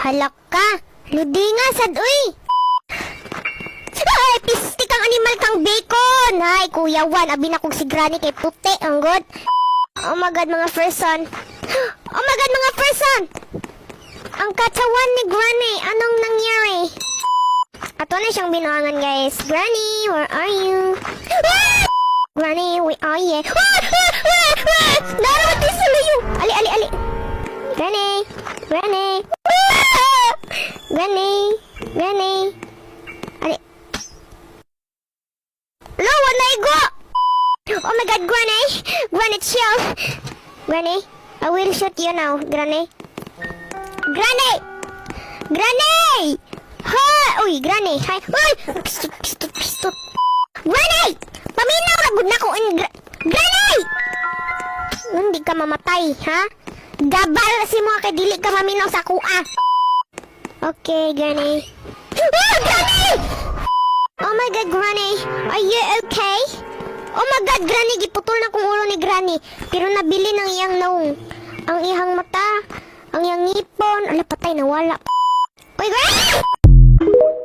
Halak ka. Ludi nga, sad, uy. Ay, pistik ang animal kang bacon. Ay, Kuya Juan, abi na kong si Granny kay puti, ang god. Oh my God, mga person. Oh my God, mga person. Ang katawan ni Granny, anong nangyari? Ato na siyang binuangan, guys. Granny, where are you? Granny, where are you? Darawat din sa layo. Ali, ali, ali. Granny, Granny. Granny, Granny. Ali. Lo, wala igo. Oh my God, Granny. Granny, chill. Granny, I will shoot you now, Granny. Granny! Granny! Ha! Uy, Granny! Hi! Uy! Pistot, pistot, pistot! Granny! Paminaw na gud na ko in Granny! Hindi ka mamatay, ha? Gabal si mo kay dili ka maminaw sa kuha. Okay, Granny. Oh, Granny! Oh my God, Granny! Are you okay? Oh my God, Granny! Giputol na kong ulo ni Granny. Pero nabili ng iyang naong. Ang iyang mata. Ang iyang ngipon. Ala, patay, nawala. Uy, Granny!